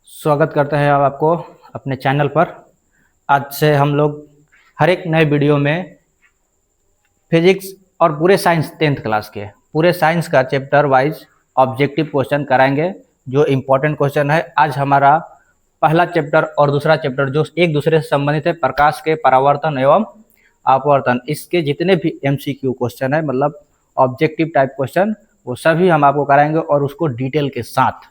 स्वागत करते हैं अब आपको अपने चैनल पर। आज से हम लोग हर एक नए वीडियो में फिजिक्स और पूरे साइंस 10th क्लास के पूरे साइंस का चैप्टर वाइज ऑब्जेक्टिव क्वेश्चन कराएंगे जो इम्पोर्टेंट क्वेश्चन है। आज हमारा पहला चैप्टर और दूसरा चैप्टर जो एक दूसरे से संबंधित है, प्रकाश के परावर्तन एवं अपवर्तन। इसके जितने भी MCQ क्वेश्चन है, मतलब ऑब्जेक्टिव टाइप क्वेश्चन, वो सभी हम आपको कराएंगे और उसको डिटेल के साथ।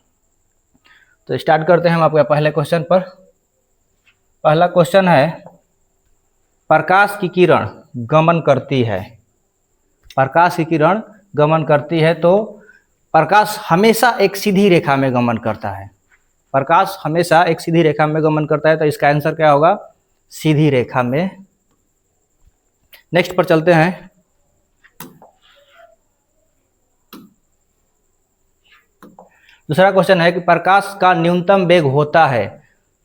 तो स्टार्ट करते हैं हम आपके पहले क्वेश्चन पर। पहला क्वेश्चन है, प्रकाश की किरण गमन करती है। प्रकाश की किरण गमन करती है तो प्रकाश हमेशा एक सीधी रेखा में गमन करता है। प्रकाश हमेशा एक सीधी रेखा में गमन करता है, तो इसका आंसर क्या होगा? सीधी रेखा में। नेक्स्ट पर चलते हैं। दूसरा क्वेश्चन है कि प्रकाश का न्यूनतम वेग होता है।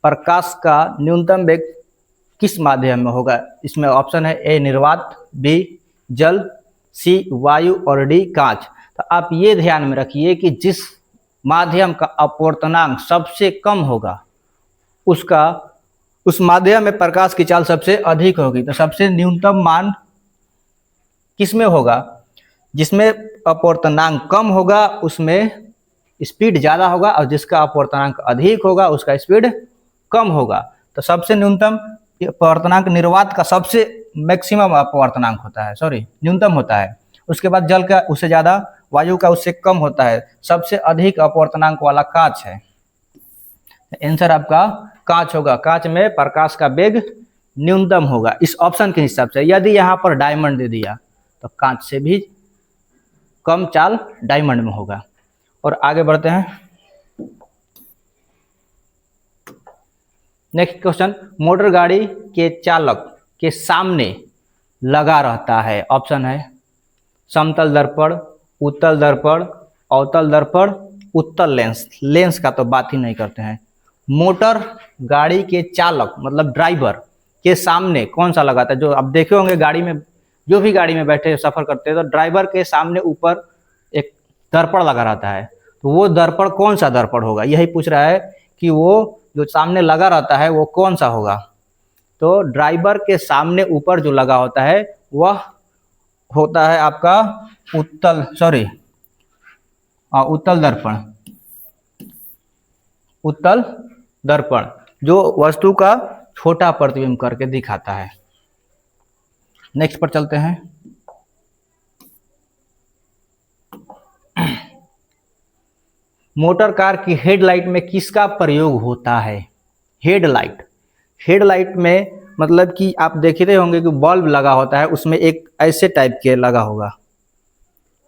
प्रकाश का न्यूनतम वेग किस माध्यम में होगा? इसमें ऑप्शन है ए निर्वात, बी जल, सी वायु और डी कांच। तो आप ये ध्यान में रखिए कि जिस माध्यम का अपवर्तनांक सबसे कम होगा उस माध्यम में प्रकाश की चाल सबसे अधिक होगी। तो सबसे न्यूनतम मान किस में होगा? जिसमें अपवर्तनांक कम होगा उसमें स्पीड ज़्यादा होगा, और जिसका अपवर्तनांक अधिक होगा उसका स्पीड कम होगा। तो सबसे न्यूनतम अपवर्तनांक निर्वात का सबसे मैक्सिमम अपवर्तनांक होता है, न्यूनतम होता है। उसके बाद जल का उससे ज़्यादा, वायु का उससे कम होता है। सबसे अधिक अपवर्तनांक वाला कांच है। आंसर आपका कांच होगा। कांच में प्रकाश का वेग न्यूनतम होगा इस ऑप्शन के हिसाब से। यदि यहाँ पर डायमंड दे दिया तो कांच से भी कम चाल डायमंड में होगा। और आगे बढ़ते हैं। नेक्स्ट क्वेश्चन, मोटर गाड़ी के चालक के सामने लगा रहता है। ऑप्शन है समतल दर्पण, उत्तल दर्पण, अवतल दर्पण, उत्तल लेंस। लेंस का तो बात ही नहीं करते हैं। मोटर गाड़ी के चालक मतलब ड्राइवर के सामने कौन सा लगाता है? जो आप देखे होंगे गाड़ी में, जो भी गाड़ी में बैठे सफर करते हैं तो ड्राइवर के सामने ऊपर एक दर्पण लगा रहता है। तो वो दर्पण कौन सा दर्पण होगा? यही पूछ रहा है कि वो जो सामने लगा रहता है वो कौन सा होगा। तो ड्राइवर के सामने ऊपर जो लगा होता है वह होता है आपका उत्तल दर्पण। उत्तल दर्पण जो वस्तु का छोटा प्रतिबिंब करके दिखाता है। नेक्स्ट पर चलते हैं। मोटर कार की हेडलाइट में किसका प्रयोग होता है? हेडलाइट में मतलब कि आप देख रहे होंगे कि बल्ब लगा होता है, उसमें एक ऐसे टाइप के लगा होगा।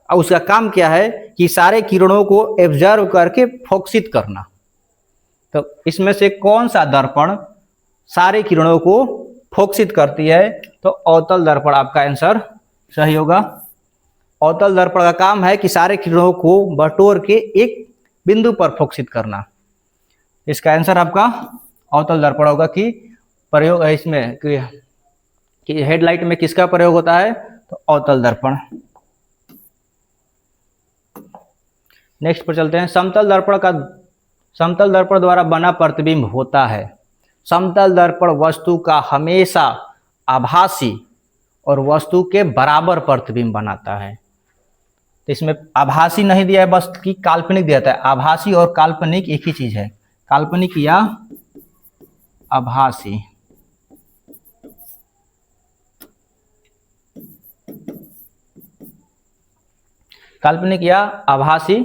और उसका काम क्या है कि सारे किरणों को एब्जर्व करके फोकसित करना। तो इसमें से कौन सा दर्पण सारे किरणों को फोकसित करती है? तो अवतल दर्पण आपका आंसर सही होगा। अवतल दर्पण का काम है कि सारे किरणों को बटोर के एक बिंदु पर फोकसित करना। इसका आंसर आपका अवतल दर्पण होगा। कि प्रयोग है इसमें कि हेडलाइट में किसका प्रयोग होता है? तो अवतल दर्पण। नेक्स्ट पर चलते हैं। समतल दर्पण द्वारा बना प्रतिबिंब होता है। समतल दर्पण वस्तु का हमेशा आभासी और वस्तु के बराबर प्रतिबिंब बनाता है। तो इसमें आभासी नहीं दिया है, बस कि काल्पनिक दिया है। आभासी और काल्पनिक एक ही चीज है, काल्पनिक या आभासी। काल्पनिक या आभासी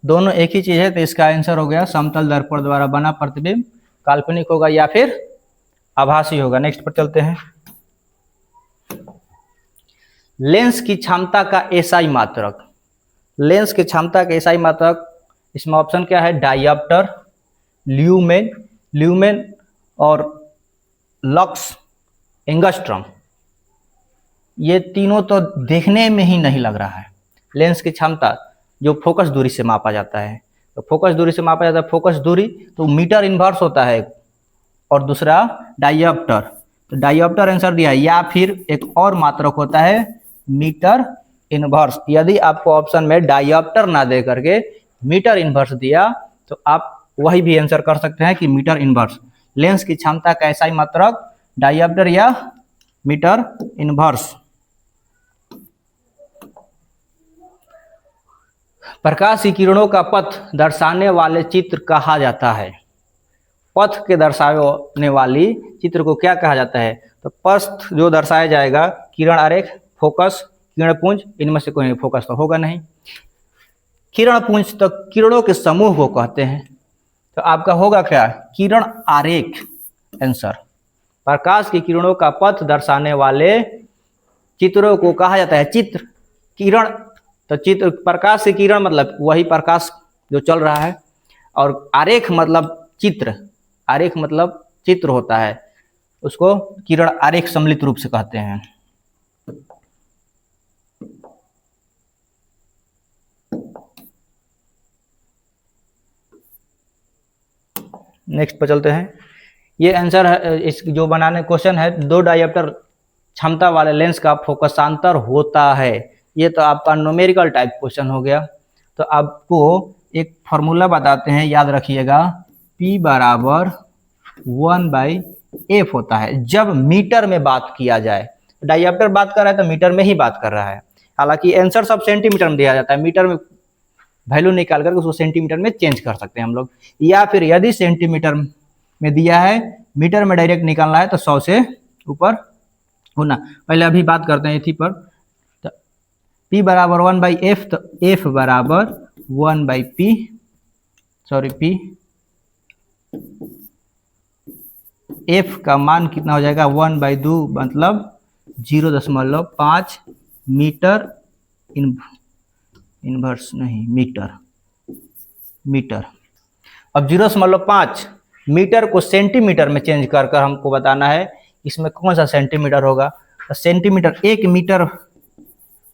दोनों एक ही चीज है। तो इसका आंसर हो गया समतल दर्पण द्वारा बना प्रतिबिंब काल्पनिक होगा या फिर आभासी होगा। नेक्स्ट पर चलते हैं। लेंस की क्षमता का एसआई मात्रक। लेंस की क्षमता का एसआई मात्रक, इसमें ऑप्शन क्या है? डायप्टर, ल्यूमेन और लक्स एंगस्ट्रॉम। ये तीनों तो देखने में ही नहीं लग रहा है। लेंस की क्षमता जो फोकस दूरी से मापा जाता है, तो फोकस दूरी से मापा जाता है। फोकस दूरी तो मीटर इनवर्स होता है, और दूसरा डायप्टर। तो डायप्टर आंसर दिया है, या फिर एक और मात्रक होता है मीटर इनवर्स। यदि आपको ऑप्शन में डायप्टर ना दे करके मीटर इनवर्स दिया तो आप वही भी आंसर कर सकते हैं कि मीटर इनवर्स। लेंस की क्षमता का ऐसा ही मात्रक डायोप्टर या मीटर इनवर्स। प्रकाश की किरणों का पथ दर्शाने वाले चित्र कहा जाता है। पथ के दर्शाने वाली चित्र को क्या कहा जाता है? तो पथ जो दर्शाया जाएगा, किरण आरेख, फोकस, किरण पुंज, इनमें से कोई नहीं, फोकस तो होगा नहीं। किरण पुंज तो किरणों के समूह को कहते हैं, तो आपका होगा क्या? किरण आरेख आंसर। प्रकाश की किरणों का पथ दर्शाने वाले चित्रों को कहा जाता है चित्र। किरण तो चित्र, प्रकाश की किरण मतलब वही प्रकाश जो चल रहा है, और आरेख मतलब चित्र, आरेख मतलब चित्र होता है, उसको किरण आरेख सम्मिलित रूप से कहते हैं। नेक्स्ट पर चलते हैं। ये आंसर है, इस जो बनाने क्वेश्चन है, 2 डायोप्टर क्षमता वाले लेंस का फोकसांतर होता है। ये तो आपका न्यूमेरिकल टाइप क्वेश्चन हो गया। तो आपको एक फॉर्मूला बताते हैं, याद रखिएगा। P बराबर 1/f होता है जब मीटर में बात किया जाए। डायोप्टर बात कर रहा है तो मीटर में ही बात कर रहा है। हालांकि आंसर सब सेंटीमीटर में दिया जाता है, मीटर में वैल्यू निकाल कर उसको सेंटीमीटर में चेंज कर सकते हैं हम लोग, या फिर यदि सेंटीमीटर में दिया है, मीटर में डायरेक्ट निकालना है तो 100 से ऊपर होना। पहले अभी बात करते हैं इसी पर। तो P बराबर 1/f, तो F बराबर 1/p, सॉरी P, F का मान कितना हो जाएगा? 1/2 मतलब 0.5 मीटर इनवर्स नहीं, मीटर। अब 0.5 मीटर को सेंटीमीटर में चेंज कर कर हमको बताना है इसमें कौन सा सेंटीमीटर होगा। तो सेंटीमीटर, 1 मीटर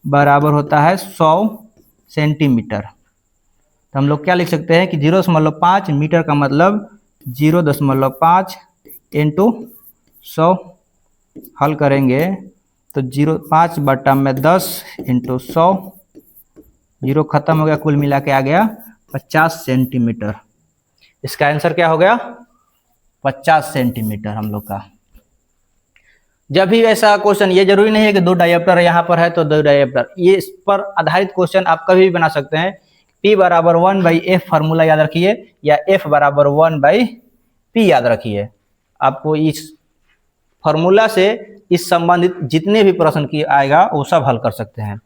बराबर होता है 100 सेंटीमीटर। तो हम लोग क्या लिख सकते हैं कि 0.5 मीटर का मतलब 0.5 इंटू 100, हल करेंगे तो 5/10 इंटू 100, 0 खत्म हो गया, कुल मिला के आ गया 50 सेंटीमीटर। इसका आंसर क्या हो गया? 50 सेंटीमीटर हम लोग का। जब भी ऐसा क्वेश्चन, ये जरूरी नहीं है कि 2 डायोप्टर यहाँ पर है तो 2 डायोप्टर, ये इस पर आधारित क्वेश्चन आप कभी भी बना सकते हैं। P बराबर 1/f फार्मूला याद रखिए, या F बराबर 1/p याद रखिए। आपको इस फार्मूला से इस संबंधित जितने भी प्रश्न की आएगा वो सब हल कर सकते हैं।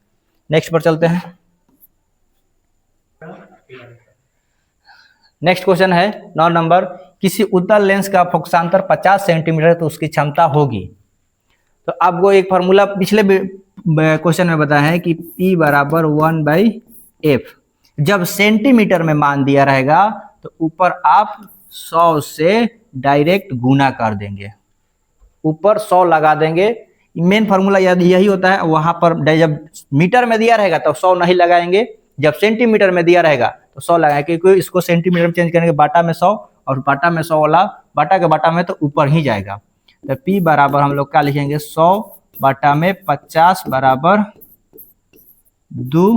नेक्स्ट पर चलते हैं। नेक्स्ट क्वेश्चन है 9 नंबर। किसी उत्तल लेंस का फोकसांतर 50 सेंटीमीटर तो उसकी क्षमता होगी। तो आपको एक फार्मूला पिछले क्वेश्चन में बताया है कि P बराबर 1/f। जब सेंटीमीटर में मान दिया रहेगा तो ऊपर आप 100 से डायरेक्ट गुना कर देंगे, ऊपर 100 लगा देंगे। मेन फार्मूला यही होता है। वहां पर जब मीटर में दिया रहेगा तो 100 नहीं लगाएंगे, जब सेंटीमीटर में दिया रहेगा तो 100 लगाएंगे, क्योंकि इसको सेंटीमीटर में चेंज करेंगे, बाटा में 100 और बाटा में 100 वाला, बाटा के बाटा में तो ऊपर ही जाएगा। तो P बराबर हम लोग क्या लिखेंगे? 100 बाटा में 50 बराबर 2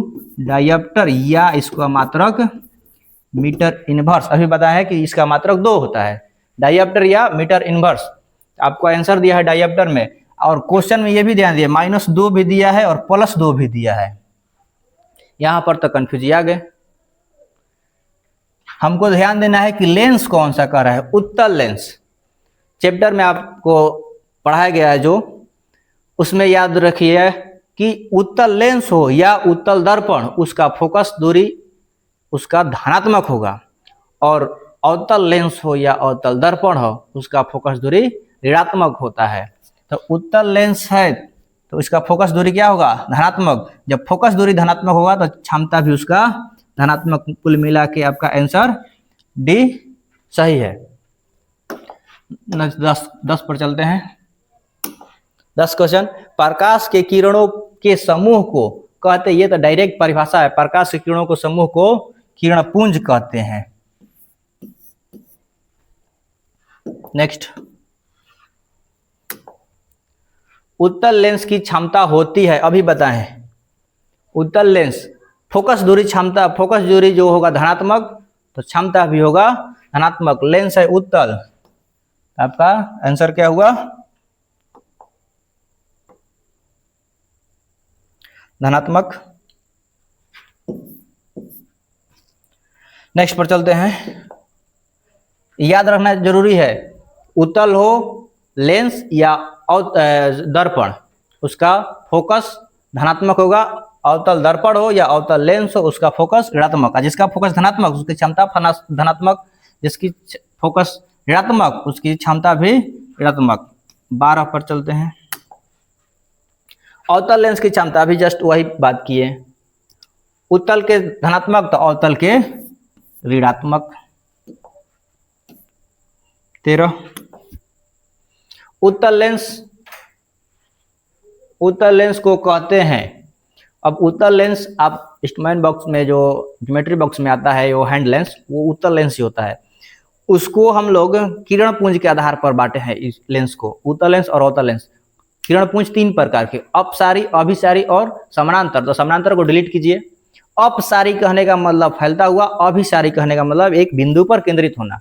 डायोप्टर या इसका मात्रक मीटर इनवर्स। अभी बताया है कि इसका मात्रक 2 होता है, डायोप्टर या मीटर इनवर्स। आपको आंसर दिया है डायोप्टर में, और क्वेश्चन में ये भी ध्यान दिया, -2 भी दिया है और +2 भी दिया है। यहां पर तो कंफ्यूज आ गए। हमको ध्यान देना है कि लेंस कौन सा कर रहा है, उत्तल लेंस। चैप्टर में आपको पढ़ाया गया है जो, उसमें याद रखिए कि उत्तल लेंस हो या उत्तल दर्पण, उसका फोकस दूरी उसका धनात्मक होगा, और अवतल लेंस हो या अवतल दर्पण हो उसका फोकस दूरी ऋणात्मक होता है। तो उत्तल लेंस है तो इसका फोकस दूरी क्या होगा? धनात्मक। जब फोकस दूरी धनात्मक होगा तो क्षमता भी उसका धनात्मक। कुल मिला के आपका आंसर डी सही है। 10 पर चलते हैं। 10 क्वेश्चन। प्रकाश के किरणों के समूह को कहते, ये तो डायरेक्ट परिभाषा है, प्रकाश के किरणों को समूह को किरणपुंज कहते हैं। नेक्स्ट, उत्तल लेंस की क्षमता होती है, अभी बताएं। उत्तल लेंस फोकस दूरी क्षमता, फोकस दूरी जो होगा धनात्मक तो क्षमता भी होगा धनात्मक, लेंस है उत्तल, आपका आंसर क्या हुआ? धनात्मक। नेक्स्ट पर चलते हैं। याद रखना जरूरी है, उत्तल हो लेंस या दर्पण, उसका फोकस धनात्मक होगा। अवतल दर्पण हो या अवतल लेंस हो, उसका फोकस ऋणात्मक। जिसका फोकस धनात्मक उसकी क्षमता धनात्मक, जिसकी फोकस ऋणात्मक उसकी क्षमता भी ऋणात्मक। 12 पर चलते हैं। अवतल लेंस की क्षमता भी जस्ट वही बात की है, उत्तल के धनात्मक तो अवतल के ऋणात्मक। 13 उत्तल लेंस को कहते हैं। अब उत्तल लेंस आप इंस्ट्रूमेंट बॉक्स में जो ज्योमेट्री बॉक्स में आता है वो हैंड लेंस, वो उत्तल लेंस ही होता है। उसको हम लोग किरण पुंज के आधार पर बांटे हैं इस लेंस को, उत्तल लेंस और अवतल लेंस। किरण पुंज 3 प्रकार के, अपसारी, अभिसारी और समानांतर। तो समानांतर को डिलीट कीजिए। अपसारी कहने का मतलब फैलता हुआ, अभिसारी कहने का मतलब एक बिंदु पर केंद्रित होना।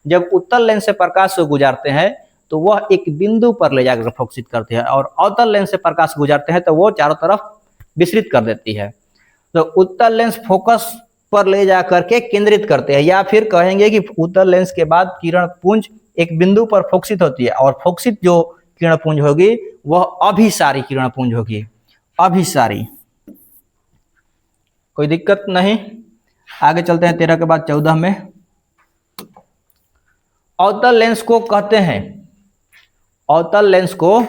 जब उत्तल लेंस से प्रकाश को गुजारते हैं तो वह एक बिंदु पर ले जाकर फोकसित करते हैं, और अवतल लेंस से प्रकाश गुजारते हैं तो वो चारों तरफ विस्तृत कर देती है। तो उत्तल लेंस फोकस पर ले जाकर के केंद्रित करते हैं, या फिर कहेंगे कि उत्तल लेंस के बाद किरण पुंज एक बिंदु पर फोकसित होती है, और फोकसित जो किरण पुंज होगी वह अभिसारी किरण पुंज होगी। अभिसारी, कोई दिक्कत नहीं। आगे चलते हैं 13 के बाद 14 में। अवतल लेंस को कहते हैं, अवतल लेंस को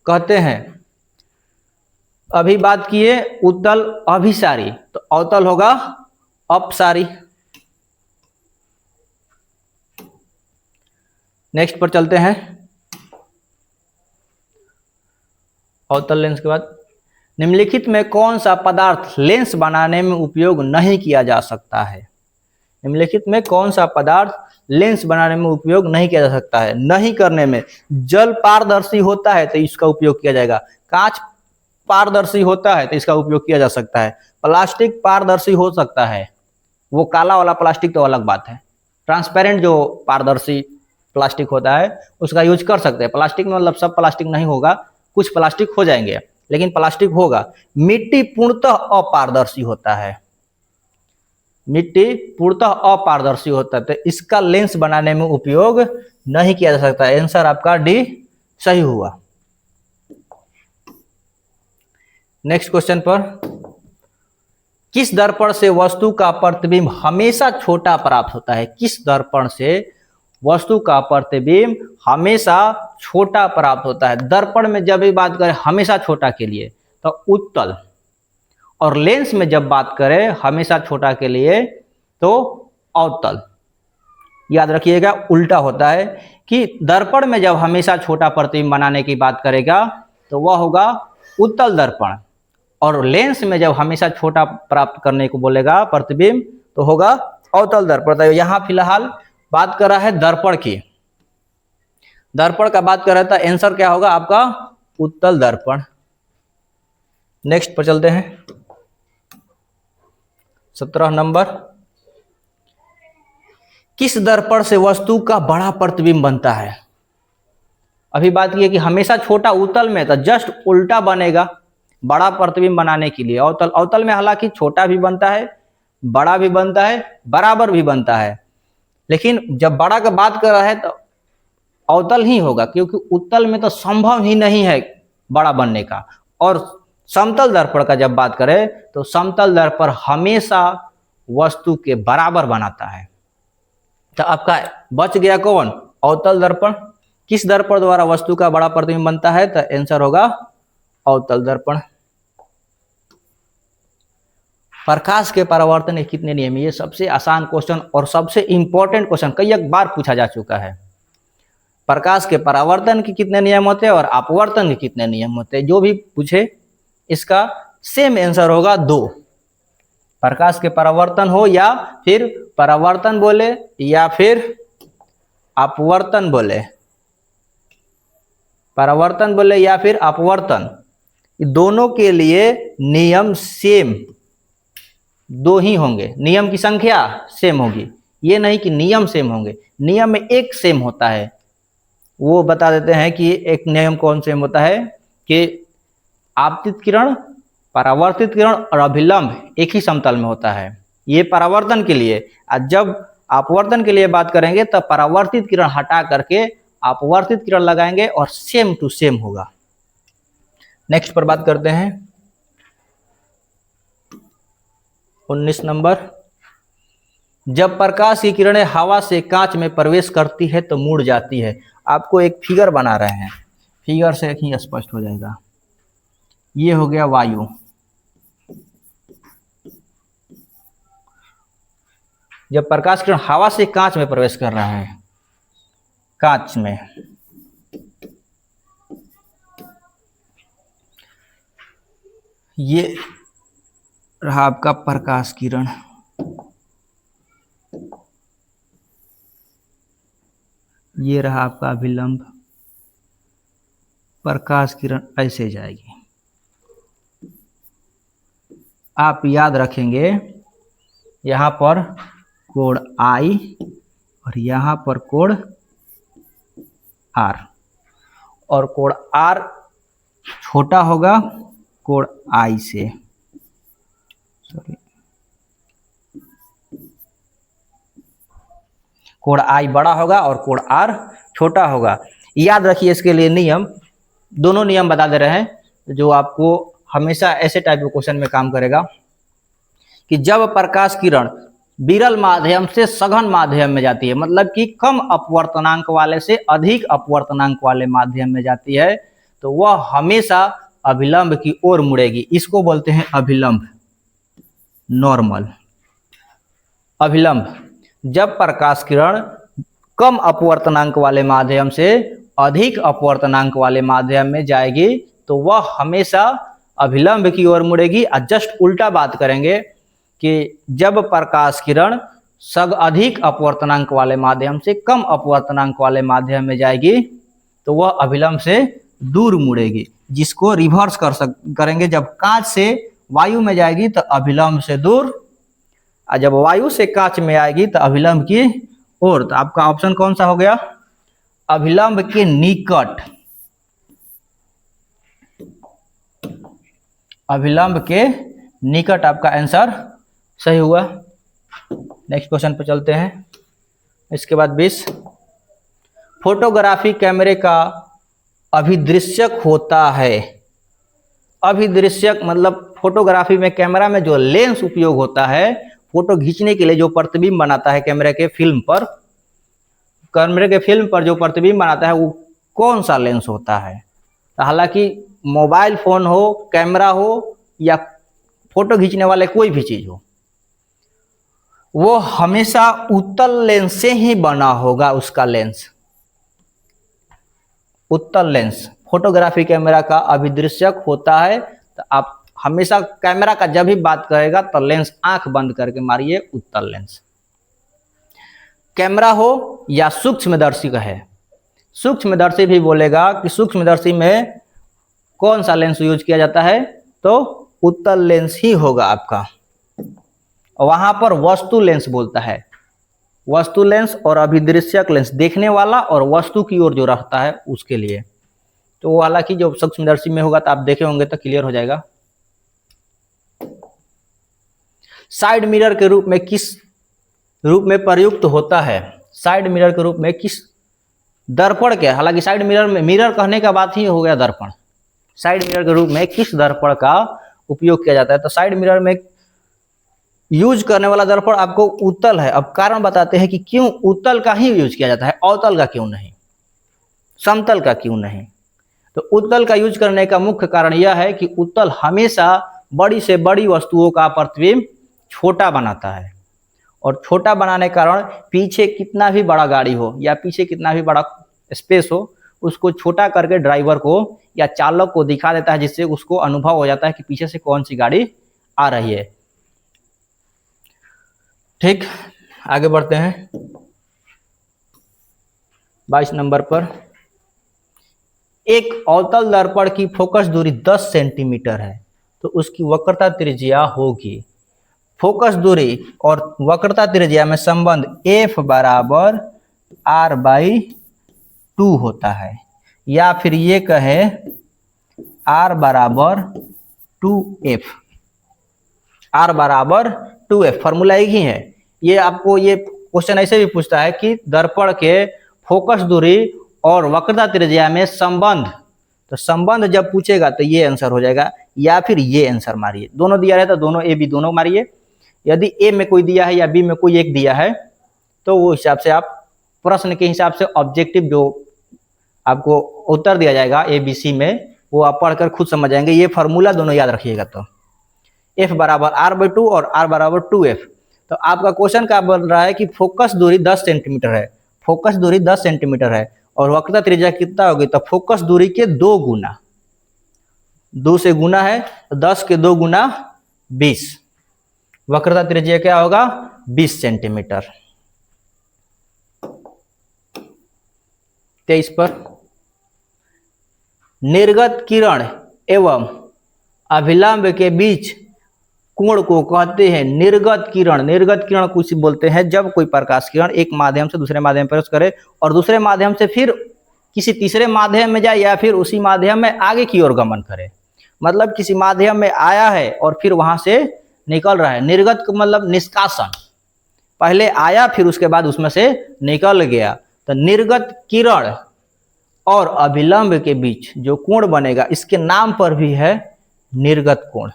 कहते हैं। अभी बात किए उत्तल अभिसारी, तो अवतल होगा अपसारी। नेक्स्ट पर चलते हैं। अवतल लेंस के बाद निम्नलिखित में कौन सा पदार्थ लेंस बनाने में उपयोग नहीं किया जा सकता है? निम्नलिखित में कौन सा पदार्थ लेंस बनाने में उपयोग नहीं किया जा सकता है? नहीं करने में, जल पारदर्शी होता है तो इसका उपयोग किया जाएगा। कांच पारदर्शी होता है तो इसका उपयोग किया जा सकता है। प्लास्टिक पारदर्शी हो सकता है, वो काला वाला प्लास्टिक तो अलग बात है। ट्रांसपेरेंट जो पारदर्शी प्लास्टिक होता है उसका यूज कर सकते हैं। प्लास्टिक में मतलब सब प्लास्टिक नहीं होगा, कुछ प्लास्टिक हो जाएंगे लेकिन प्लास्टिक होगा। मिट्टी पूर्णतः अपारदर्शी होता है, मिट्टी पूर्णतः अपारदर्शी होता है तो इसका लेंस बनाने में उपयोग नहीं किया जा सकता। आंसर आपका डी सही हुआ। नेक्स्ट क्वेश्चन पर, किस दर्पण से वस्तु का प्रतिबिंब हमेशा छोटा प्राप्त होता है? किस दर्पण से वस्तु का प्रतिबिंब हमेशा छोटा प्राप्त होता है? दर्पण में जब भी बात करें हमेशा छोटा के लिए तो उत्तल, और लेंस में जब बात करें हमेशा छोटा के लिए तो अवतल। याद रखिएगा उल्टा होता है कि दर्पण में जब हमेशा छोटा प्रतिबिंब बनाने की बात करेगा तो वह होगा उत्तल दर्पण, और लेंस में जब हमेशा छोटा प्राप्त करने को बोलेगा प्रतिबिंब तो होगा अवतल दर्पण। तो यहाँ फिलहाल बात कर रहा है दर्पण की, दर्पण का बात कर रहा था, आंसर क्या होगा आपका? उत्तल दर्पण। नेक्स्ट पर चलते हैं। 17 नंबर, किस दर्पण से वस्तु का बड़ा प्रतिबिंब बनता है? अभी बात की है कि हमेशा छोटा उत्तल में तो जस्ट उल्टा बनेगा बड़ा प्रतिबिंब बनाने के लिए। अवतल में हालांकि छोटा भी बनता है, बड़ा भी बनता है, बराबर भी बनता है, लेकिन जब बड़ा का बात कर रहा है तो अवतल ही होगा, क्योंकि उत्तल में तो संभव ही नहीं है बड़ा बनने का। और समतल दर्पण का जब बात करें तो समतल दर्पण हमेशा वस्तु के बराबर बनाता है। तो आपका बच गया कौन? अवतल दर्पण। किस दर्पण द्वारा वस्तु का बड़ा प्रतिबिंब बनता है? तो आंसर होगा अवतल दर्पण। प्रकाश के परावर्तन के कितने नियम? ये सबसे आसान क्वेश्चन और सबसे इंपॉर्टेंट क्वेश्चन कई बार पूछा जा चुका है। प्रकाश के परावर्तन के कितने नियम होते हैं और अपवर्तन के कितने नियम होते हैं? जो भी पूछे इसका सेम आंसर होगा 2। प्रकाश के परावर्तन हो या फिर परावर्तन बोले या फिर अपवर्तन बोले, परावर्तन बोले या फिर अपवर्तन, दोनों के लिए नियम सेम 2 ही होंगे। नियम की संख्या सेम होगी, ये नहीं कि नियम सेम होंगे, नियम में एक सेम होता है। वो बता देते हैं कि एक नियम कौन सेम होता है कि आपतित किरण, परावर्तित किरण और अभिलंब एक ही समतल में होता है। ये परावर्तन के लिए, और जब अपवर्तन के लिए बात करेंगे तब परावर्तित किरण हटा करके अपवर्तित किरण लगाएंगे और सेम टू सेम होगा। नेक्स्ट पर बात करते हैं 19 नंबर। जब प्रकाश की किरणें हवा से कांच में प्रवेश करती है तो मुड़ जाती है। आपको एक फिगर बना रहे हैं, फिगर से ही स्पष्ट हो जाएगा। ये हो गया वायु, जब प्रकाश किरण हवा से कांच में प्रवेश कर रहा है, कांच में, ये रहा आपका प्रकाश किरण, ये रहा आपका अभिलंब, प्रकाश किरण ऐसे जाएगी। आप याद रखेंगे यहाँ पर कोण I और यहाँ पर कोण R, और कोण R छोटा होगा कोण I से, सॉरी, कोण I बड़ा होगा और कोण R छोटा होगा। याद रखिए इसके लिए नियम, दोनों नियम बता दे रहे हैं जो आपको हमेशा ऐसे टाइप के क्वेश्चन में काम करेगा कि जब प्रकाश किरण विरल माध्यम से सघन माध्यम में जाती है, मतलब कि कम अपवर्तनांक वाले से अधिक अपवर्तनांक वाले माध्यम में जाती है, तो वह हमेशा अभिलंब की ओर मुड़ेगी। इसको बोलते हैं अभिलंब, नॉर्मल अभिलंब। जब प्रकाश किरण कम अपवर्तनांक वाले माध्यम से अधिक अपवर्तनांक वाले माध्यम में जाएगी तो वह हमेशा अभिलंब की ओर मुड़ेगी। और जस्ट उल्टा बात करेंगे कि जब प्रकाश किरण अधिक अपवर्तनांक वाले माध्यम से कम अपवर्तनांक वाले माध्यम में जाएगी तो वह अभिलंब से दूर मुड़ेगी, जिसको रिवर्स करेंगे। जब कांच से वायु में जाएगी तो अभिलंब से दूर, और जब वायु से कांच में आएगी तो अभिलंब की ओर। तो आपका ऑप्शन कौन सा हो गया? अभिलंब के निकट, अभिलंब के निकट आपका आंसर सही हुआ। नेक्स्ट क्वेश्चन पे चलते हैं। इसके बाद 20, फोटोग्राफी कैमरे का अभिदृश्यक होता है। अभिदृश्यक मतलब फोटोग्राफी में कैमरा में जो लेंस उपयोग होता है फोटो खींचने के लिए, जो प्रतिबिंब बनाता है कैमरे के फिल्म पर, कैमरे के फिल्म पर जो प्रतिबिंब बनाता है वो कौन सा लेंस होता है? हालांकि मोबाइल फोन हो, कैमरा हो या फोटो खींचने वाले कोई भी चीज हो, वो हमेशा उत्तल लेंस से ही बना होगा। उसका लेंस उत्तल लेंस फोटोग्राफी कैमरा का अभिदृश्यक होता है। तो आप हमेशा कैमरा का जब भी बात करेगा तो लेंस आंख बंद करके मारिए, उत्तल लेंस। कैमरा हो या सूक्ष्मदर्शी का है, सूक्ष्मदर्शी भी बोलेगा कि सूक्ष्मदर्शी में कौन सा लेंस यूज किया जाता है, तो उत्तल लेंस ही होगा आपका। वहां पर वस्तु लेंस बोलता है, वस्तु लेंस और अभिदृश्यक लेंस देखने वाला और वस्तु की ओर जो रहता है उसके लिए। तो हालांकि जो सूक्ष्मदर्शी में होगा तो आप देखे होंगे तो क्लियर हो जाएगा। साइड मिरर के रूप में किस रूप में प्रयुक्त होता है? साइड मिरर के रूप में किस, दर्पण के, हालांकि साइड मिरर में, मिरर कहने का बात ही हो गया दर्पण। साइड मिरर के रूप में किस दर्पण का उपयोग किया जाता है? तो साइड मिरर में यूज करने वाला दर्पण आपको उत्तल है। अब कारण बताते हैं कि क्यों उत्तल का ही यूज किया जाता है, अवतल का क्यों नहीं, समतल का क्यों नहीं। तो उत्तल का यूज करने का मुख्य कारण यह है कि उत्तल हमेशा बड़ी से बड़ी वस्तुओं का प्रतिबिंब छोटा बनाता है, और छोटा बनाने के कारण पीछे कितना भी बड़ा गाड़ी हो या पीछे कितना भी बड़ा स्पेस हो, उसको छोटा करके ड्राइवर को या चालक को दिखा देता है, जिससे उसको अनुभव हो जाता है कि पीछे से कौन सी गाड़ी आ रही है। ठीक, आगे बढ़ते हैं 22 नंबर पर। एक अवतल दर्पण की फोकस दूरी 10 सेंटीमीटर है तो उसकी वक्रता त्रिज्या होगी। फोकस दूरी और वक्रता त्रिज्या में संबंध f बराबर r बाई 2 होता है, या फिर ये कहे r बराबर 2f, r बराबर 2f, फॉर्मूला एक ही है। ये आपको ये क्वेश्चन ऐसे भी पूछता है कि दर्पण के फोकस दूरी और वक्रता त्रिज्या में संबंध, तो संबंध जब पूछेगा तो ये आंसर हो जाएगा, या फिर ये आंसर मारिए। दोनों दिया रहे तो दोनों ए बी दोनों मारिए। यदि ए में कोई दिया है या बी में कोई एक दिया है तो वो हिसाब से आप प्रश्न के हिसाब से ऑब्जेक्टिव जो आपको उत्तर दिया जाएगा ए बी सी में, वो आप पढ़कर खुद समझ जाएंगे। ये फार्मूला दोनों याद रखिएगा। तो f बराबर r बाई 2 और r बराबर 2f। तो आपका क्वेश्चन क्या बोल रहा है कि फोकस दूरी 10 सेंटीमीटर है, फोकस दूरी 10 सेंटीमीटर है और वक्रता त्रिज्या कितना होगी, तो फोकस दूरी के 2 गुना, 2 से गुना है तो 10 के 2 गुना 20, वक्रता त्रिज्या क्या होगा 20 सेंटीमीटर। 23 पर निर्गत किरण एवं अभिलंब के बीच कोण को कहते हैं निर्गत किरण। निर्गत किरण कुछ बोलते हैं जब कोई प्रकाश किरण एक माध्यम से दूसरे माध्यम में प्रवेश करे और दूसरे माध्यम से फिर किसी तीसरे माध्यम में जाए या फिर उसी माध्यम में आगे की ओर गमन करे। मतलब किसी माध्यम में आया है और फिर वहां से निकल रहा है। निर्गत का मतलब निष्कासन, पहले आया फिर उसके बाद उसमें से निकल गया। तो निर्गत किरण और अभिलंब के बीच जो कोण बनेगा इसके नाम पर भी है निर्गत कोण।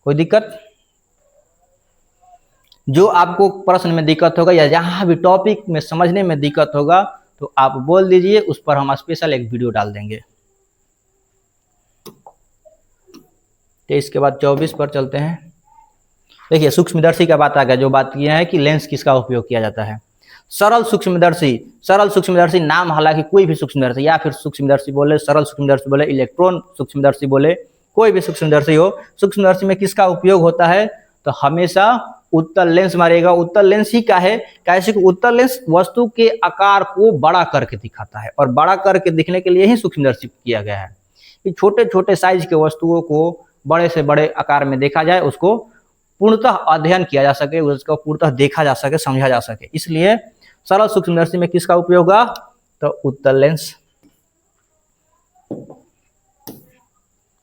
कोई दिक्कत? जो आपको प्रश्न में दिक्कत होगा या जहां भी टॉपिक में समझने में दिक्कत होगा तो आप बोल दीजिए, उस पर हम स्पेशल एक वीडियो डाल देंगे। तो इसके बाद 24 पर चलते हैं। देखिए सूक्ष्मदर्शी का बात आ गया। जो बात किया है कि लेंस किसका उपयोग किया जाता है, सरल सूक्ष्मदर्शी। सरल सूक्ष्मदर्शी नाम हालांकि कोई भी सूक्ष्मदर्शी या फिर सूक्ष्मदर्शी बोले, सरल सूक्ष्मदर्शी बोले, इलेक्ट्रॉन सूक्ष्मदर्शी बोले, कोई भी सूक्ष्मदर्शी हो, सूक्ष्मदर्शी में किसका उपयोग होता है, तो हमेशा उत्तल लेंस मारेगा। उत्तल लेंस ही क्या है, कैसे कि उत्तल लेंस वस्तु के आकार को बड़ा करके दिखाता है और बड़ा करके दिखने के लिए ही सूक्ष्मदर्शी किया गया है कि छोटे छोटे साइज के वस्तुओं को बड़े से बड़े आकार में देखा जाए, उसको पूर्णतः अध्ययन किया जा सके, उसको पूर्णतः देखा जा सके, समझा जा सके। इसलिए सरल सूक्ष्मदर्शी में किसका उपयोग होगा, तो उत्तल लेंस।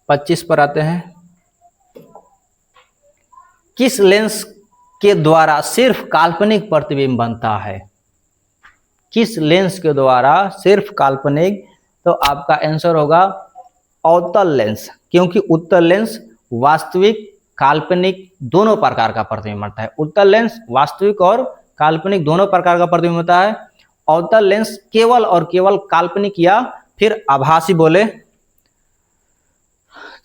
25 पर आते हैं। किस लेंस के द्वारा सिर्फ काल्पनिक प्रतिबिंब बनता है, किस लेंस के द्वारा सिर्फ काल्पनिक, तो आपका आंसर होगा अवतल लेंस, क्योंकि उत्तल लेंस वास्तविक काल्पनिक दोनों प्रकार का प्रतिबिंब बनता है। उत्तल लेंस वास्तविक और काल्पनिक दोनों प्रकार का प्रतिबिंब होता है। अवतल लेंस केवल और केवल काल्पनिक या फिर आभासी बोले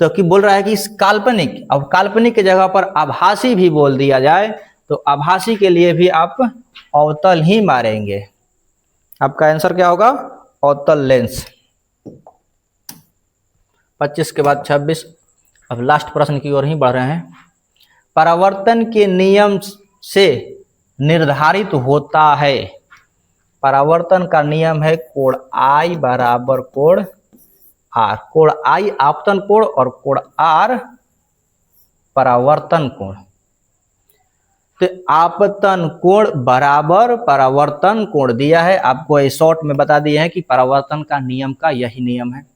तो कि बोल रहा है कि इस काल्पनिक, अब काल्पनिक की जगह पर आभासी भी बोल दिया जाए तो आभासी के लिए भी आप अवतल ही मारेंगे। आपका आंसर क्या होगा, अवतल लेंस। 25 के बाद 26। अब लास्ट प्रश्न की ओर ही बढ़ रहे हैं। परावर्तन के नियम से निर्धारित होता है, परावर्तन का नियम है कोण I बराबर कोण R। कोण I आपतन कोण और कोण R परावर्तन कोण। तो आपतन कोण बराबर परावर्तन कोण दिया है, आपको ये शॉर्ट में बता दिए हैं कि परावर्तन का नियम का यही नियम है।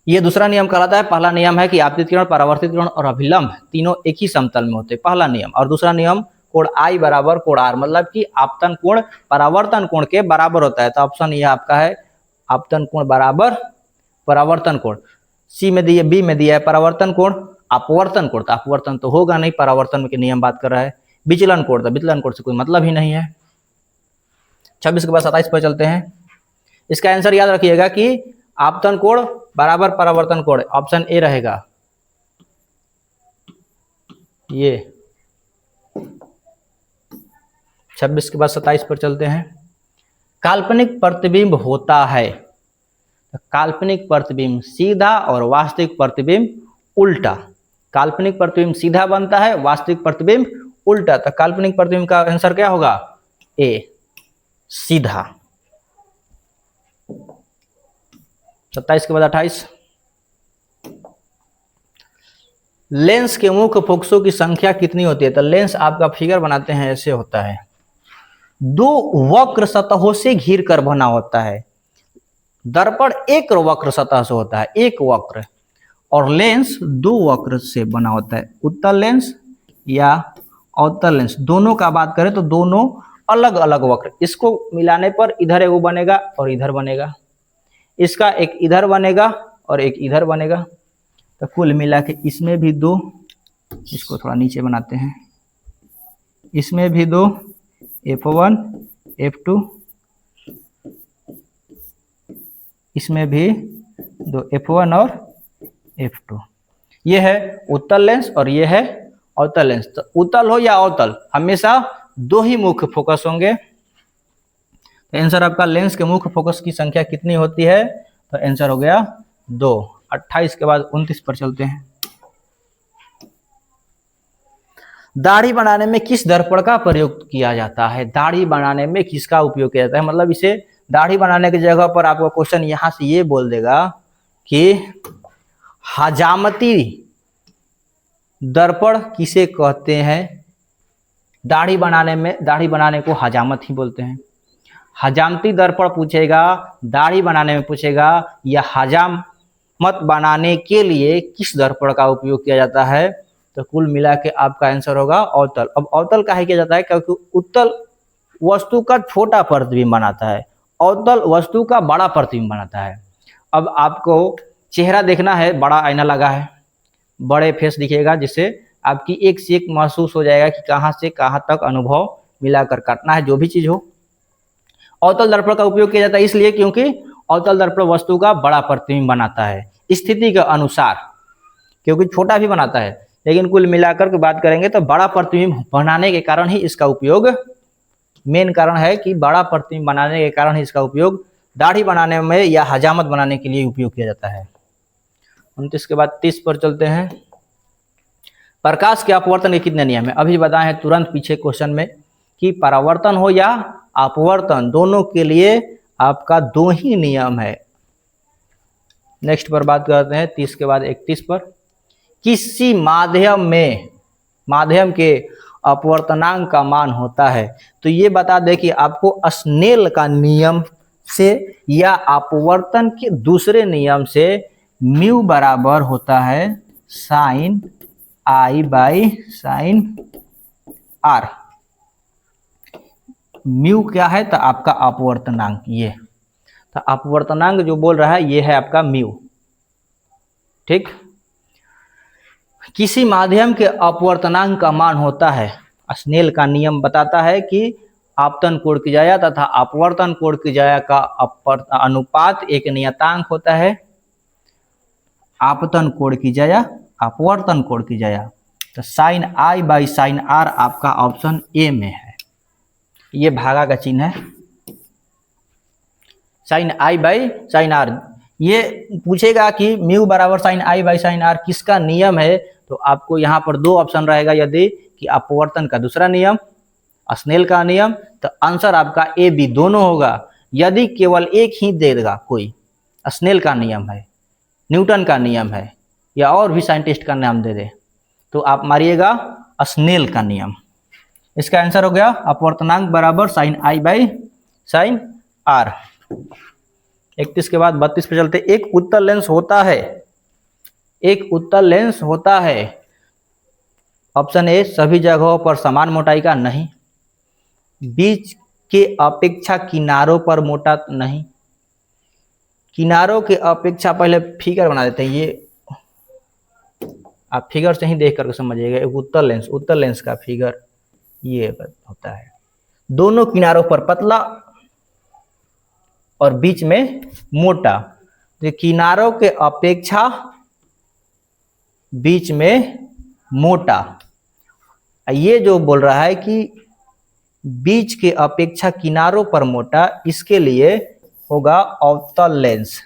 ये दूसरा नियम कहलाता है। पहला नियम है कि आपतित किरण, परावर्तित किरण और अभिलंब तीनों एक ही समतल में होते हैं, पहला नियम। और दूसरा नियम कोण I बराबर कोण R, मतलब कि आपतन कोण परावर्तन कोण के बराबर होता है। तो ऑप्शन ये आपका है आपतन कोण बराबर परावर्तन कोण। सी में दिए, बी में दिया है परावर्तन कोण, अपवर्तन कोण, तो अपवर्तन तो होगा नहीं, परावर्तन के नियम बात कर रहा है। विचलन कोण, तो विचलन कोण से कोई मतलब ही नहीं है। 26 के बाद 27 पर चलते हैं। इसका आंसर याद रखिएगा कि आपतन कोण बराबर परावर्तन कोण, ऑप्शन ए रहेगा ये। 26 के बाद 27 पर चलते हैं। काल्पनिक प्रतिबिंब होता है, काल्पनिक प्रतिबिंब सीधा और वास्तविक प्रतिबिंब उल्टा। काल्पनिक प्रतिबिंब सीधा बनता है, वास्तविक प्रतिबिंब उल्टा। तो काल्पनिक प्रतिबिंब का आंसर क्या होगा, ए सीधा। 27 के बाद 28। लेंस के मुख्य फोकसों की संख्या कितनी होती है? तो लेंस आपका फिगर बनाते हैं, ऐसे होता है, दो वक्र सतहों से घिर कर बना होता है। दर्पण एक वक्र सतह से होता है, एक वक्र, और लेंस दो वक्र से बना होता है, उत्तल लेंस या अवतल लेंस। दोनों का बात करें तो दोनों अलग अलग वक्र, इसको मिलाने पर इधर एगो बनेगा और इधर बनेगा, इसका एक इधर बनेगा और एक इधर बनेगा। तो कुल मिला के इसमें भी दो, इसको थोड़ा नीचे बनाते हैं, इसमें भी दो, F1 F2, इसमें भी दो, F1 और F2। ये है उत्तल लेंस और ये है अवतल लेंस। तो उत्तल हो या अवतल, हमेशा दो ही मुख्य फोकस होंगे। तो आंसर आपका लेंस के मुख्य फोकस की संख्या कितनी होती है? तो आंसर हो गया 2। 28 के बाद 29 पर चलते हैं। दाढ़ी बनाने में किस दर्पण का प्रयोग किया जाता है? दाढ़ी बनाने में किसका उपयोग किया जाता है? मतलब इसे दाढ़ी बनाने की जगह पर आपका क्वेश्चन यहां से ये बोल देगा कि हजामती दर्पण किसे कहते हैं? दाढ़ी बनाने को हजामत ही बोलते हैं। हजामती दर्पण पूछेगा, दाढ़ी बनाने में पूछेगा, या हजामत बनाने के लिए किस दर्पण का उपयोग किया जाता है? तो कुल मिला के आपका आंसर होगा अवतल। अब अवतल काहे किया जाता है? क्योंकि उत्तल वस्तु का छोटा प्रतिबिंब बनाता है, अवतल वस्तु का बड़ा प्रतिबिंब बनाता है। अब आपको चेहरा देखना है, बड़ा आईना लगा है, बड़े फेस दिखेगा, जिससे आपकी एक से एक महसूस हो जाएगा कि कहाँ से कहाँ तक अनुभव मिलाकर काटना है, जो भी चीज हो। अवतल दर्पण का उपयोग किया जाता है इसलिए क्योंकि अवतल दर्पण वस्तु का बड़ा प्रतिबिंब बनाता है स्थिति के अनुसार, क्योंकि छोटा भी बनाता है, लेकिन कुल मिलाकर के बात करेंगे तो बड़ा प्रतिबिंब बनाने के कारण ही इसका उपयोग, मेन कारण है कि बड़ा प्रतिबिंब बनाने के कारण ही इसका उपयोग दाढ़ी बनाने में या हजामत बनाने के लिए उपयोग किया जाता है। 29 के बाद 30 पर चलते हैं। प्रकाश के अपवर्तन के कितने नियम है? अभी बताए हैं तुरंत पीछे क्वेश्चन में कि परावर्तन हो या अपवर्तन, दोनों के लिए आपका दो ही नियम है। नेक्स्ट पर बात करते हैं 30 के बाद 31 पर। किसी माध्यम के अपवर्तनांक का मान होता है। तो ये बता दें कि आपको स्नेल का नियम से या अपवर्तन के दूसरे नियम से म्यू बराबर होता है sine i by sine r. Mu क्या है? तो आपका अपवर्तनांक, ये तो अपवर्तनांक जो बोल रहा है ये है आपका म्यू, ठीक। किसी माध्यम के अपवर्तनांक का मान होता है, स्नेल का नियम बताता है कि आपतन कोण की जाया तथा अपवर्तन कोण की जाया का अनुपात एक नियतांक होता है। आपतन कोण की जाया, अपवर्तन कोण की जाया, तो sine i by sine r आपका ऑप्शन ए में है। ये भागा का चिन्ह है, sine i by sine r. ये पूछेगा कि म्यू बराबर sine i by sine r किसका नियम है? तो आपको यहाँ पर दो ऑप्शन रहेगा, यदि कि अपवर्तन का दूसरा नियम, स्नेल का नियम, तो आंसर आपका ए बी दोनों होगा। यदि केवल एक ही देगा कोई, स्नेल का नियम है, न्यूटन का नियम है, या और भी साइंटिस्ट का नाम दे दे, तो आप मारिएगा स्नेल का नियम। इसका आंसर हो गया अपवर्तनांक बराबर sine i by sine r. 31 के बाद 32 पे चलते। एक उत्तल लेंस होता है, एक उत्तल लेंस होता है, ऑप्शन ए सभी जगहों पर समान मोटाई का, नहीं। बीच के अपेक्षा किनारों पर मोटा, नहीं। किनारों के अपेक्षा, पहले फिगर बना देते हैं, ये आप फिगर से ही देख करके समझिएगा। एक उत्तल लेंस का फिगर ये होता है, दोनों किनारों पर पतला और बीच में मोटा। तो किनारों के अपेक्षा बीच में मोटा, ये जो बोल रहा है कि बीच के अपेक्षा किनारों पर मोटा, इसके लिए होगा अवतल लेंस।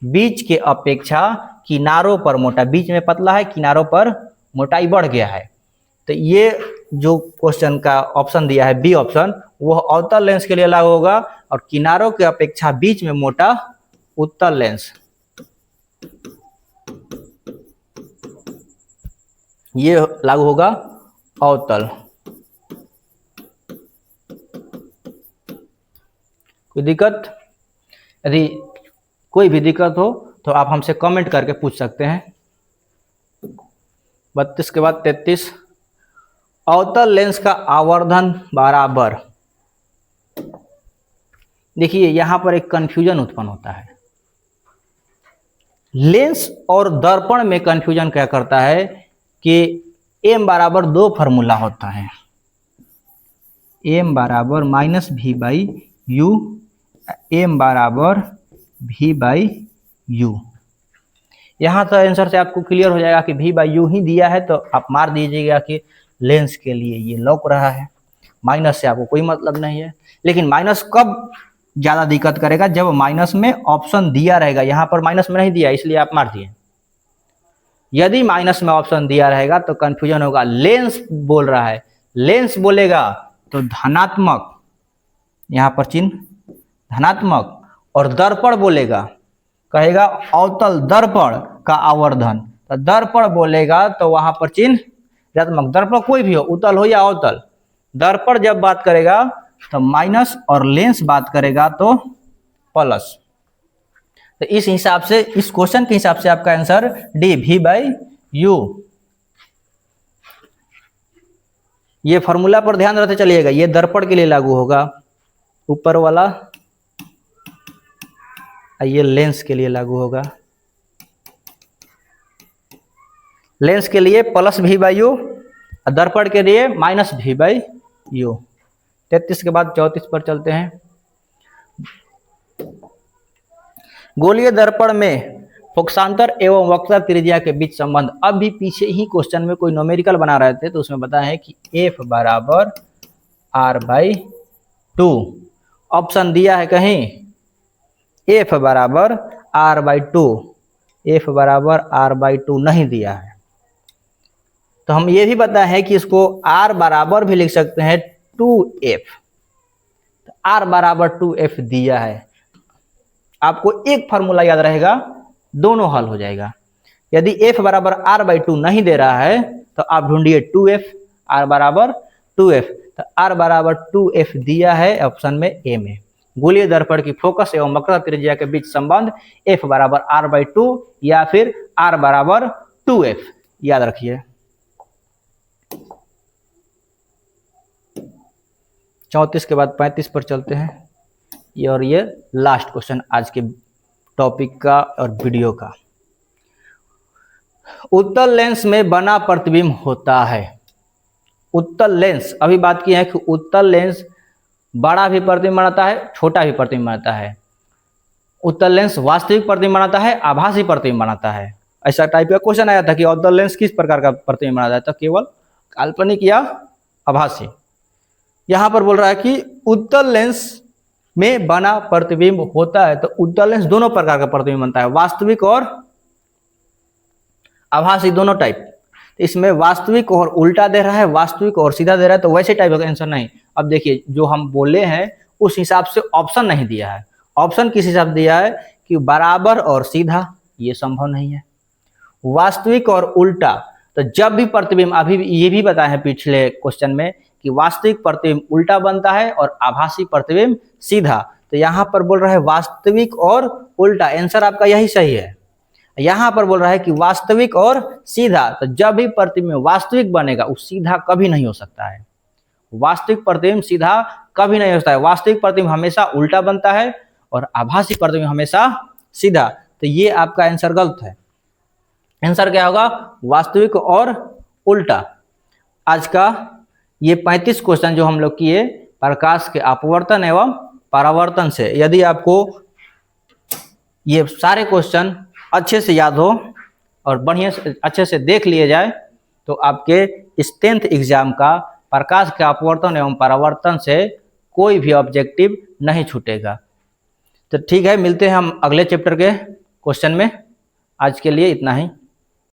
बीच के अपेक्षा किनारों पर मोटा, बीच में पतला है, किनारों पर मोटाई बढ़ गया है। तो ये जो क्वेश्चन का ऑप्शन दिया है बी ऑप्शन, वह अवतल लेंस के लिए लागू होगा, और किनारों के अपेक्षा बीच में मोटा उत्तल लेंस। ये लागू होगा अवतल। कोई दिक्कत? यदि कोई भी दिक्कत हो तो आप हमसे कमेंट करके पूछ सकते हैं। 32 के बाद 33, अवतल लेंस का आवर्धन बराबर। देखिए यहाँ पर एक कंफ्यूजन उत्पन्न होता है। लेंस और दर्पण में कंफ्यूजन क्या करता है कि m बराबर 2 फार्मूला होता है, m बराबर माइनस भी बाई यू, m बराबर v बाई यू। यहाँ तो आंसर से आपको क्लियर हो जाएगा कि v बाई यू ही दिया है, तो आप मार दीजिएगा कि लेंस के लिए ये लौक रहा है, माइनस से आपको कोई मतलब नहीं है। लेकिन माइनस कब ज़्यादा दिक्कत करेगा? जब माइनस में ऑप्शन दिया रहेगा। यहाँ पर माइनस में नहीं दिया इसलिए आप मार दिए। यदि माइनस में ऑप्शन दिया रहेगा तो कंफ्यूजन होगा। लेंस बोल रहा है, लेंस बोलेगा तो धनात्मक, यहाँ पर चिन्ह धनात्मक, और दर्पण बोलेगा, कहेगा अवतल दर्पण का आवर्धन, तो दर्पण बोलेगा तो वहां पर चिन्ह ऋणात्मक। दर्पण कोई भी हो, उत्तल हो या अवतल, दर्पण जब बात करेगा तो माइनस और लेंस बात करेगा तो प्लस। तो इस हिसाब से, इस क्वेश्चन के हिसाब से आपका answer D v by you. ये फॉर्मूला पर ध्यान रखते चलिएगा, ये दर्पण के लिए लागू होगा ऊपर वाला, ये लेंस के लिए लागू होगा। लेंस के लिए प्लस v बाई यू, दर्पण के लिए माइनस v बाई यू। 33 के बाद 34 पर चलते हैं। गोलीय दर्पण में फोकसांतर एवं वक्रता त्रिज्या के बीच संबंध। अब भी पीछे ही क्वेश्चन में कोई न्यूमेरिकल बना रहे थे तो उसमें बताया है कि f बराबर r बाई 2। ऑप्शन दिया है कहीं f बराबर r बाई 2, f बराबर r बाई 2 नहीं दिया है। तो हम ये भी बताया है कि इसको r बराबर भी लिख सकते हैं 2f, तो r बराबर 2f दिया है। आपको एक फार्मूला याद रहेगा, दोनों हल हो जाएगा। यदि f बराबर r बाई 2 नहीं दे रहा है तो आप ढूंढिए 2f, r बराबर 2f, तो r बराबर 2f दिया है ऑप्शन में ए में। गोलीय दर्पण की फोकस एवं वक्रता त्रिज्या के बीच संबंध f बराबर r बाई 2 या फिर r बराबर 2f, याद रखिए। 34 के बाद 35 पर चलते हैं। ये और ये लास्ट क्वेश्चन आज के टॉपिक का और वीडियो का। उत्तल लेंस में बना प्रतिबिंब होता है। उत्तल लेंस, अभी बात की है कि उत्तल लेंस बड़ा भी प्रतिबिंब बनाता है, छोटा भी प्रतिबिंब बनाता है। उत्तल लेंस वास्तविक प्रतिबिंब बनाता है, आभासी प्रतिबिंब बनाता है। ऐसा टाइप का क्वेश्चन आया था कि उत्तल लेंस किस प्रकार का प्रतिबिंब बनाता है, तो केवल काल्पनिक या आभासी। यहाँ पर बोल रहा है कि उत्तल लेंस में बना प्रतिबिंब होता है, तो उत्तल लेंस दोनों प्रकार का प्रतिबिंब बनता है, वास्तविक और आभासी, दोनों टाइप। इसमें वास्तविक और उल्टा दे रहा है, वास्तविक और सीधा दे रहा है, तो वैसे टाइप का आंसर नहीं। अब देखिए जो हम बोले हैं उस हिसाब से ऑप्शन नहीं दिया है। ऑप्शन किस हिसाब से दिया है कि बराबर और सीधा, ये संभव नहीं है। वास्तविक और उल्टा, तो जब भी प्रतिबिंब, अभी ये भी बताया है पिछले क्वेश्चन में कि वास्तविक प्रतिबिंब उल्टा बनता है और आभासी प्रतिबिंब सीधा, तो यहाँ पर बोल रहा है वास्तविक और उल्टा, आंसर आपका यही सही है। यहाँ पर बोल रहा है कि वास्तविक और सीधा, तो जब भी प्रतिबिंब वास्तविक बनेगा वो सीधा कभी नहीं हो सकता है। वास्तविक प्रतिबिंब सीधा कभी नहीं हो सकता है। वास्तविक प्रतिबिंब हमेशा उल्टा बनता है और आभासी प्रतिबिंब हमेशा सीधा, तो ये आपका आंसर गलत है। आंसर क्या होगा? वास्तविक और उल्टा। आज का ये 35 क्वेश्चन जो हम लोग किए प्रकाश के अपवर्तन एवं परावर्तन से, यदि आपको ये सारे क्वेश्चन अच्छे से याद हो और बढ़िया से अच्छे से देख लिए जाए तो आपके इस 10th एग्जाम का प्रकाश के अपवर्तन एवं परावर्तन से कोई भी ऑब्जेक्टिव नहीं छूटेगा। तो ठीक है, मिलते हैं हम अगले चैप्टर के क्वेश्चन में। आज के लिए इतना ही।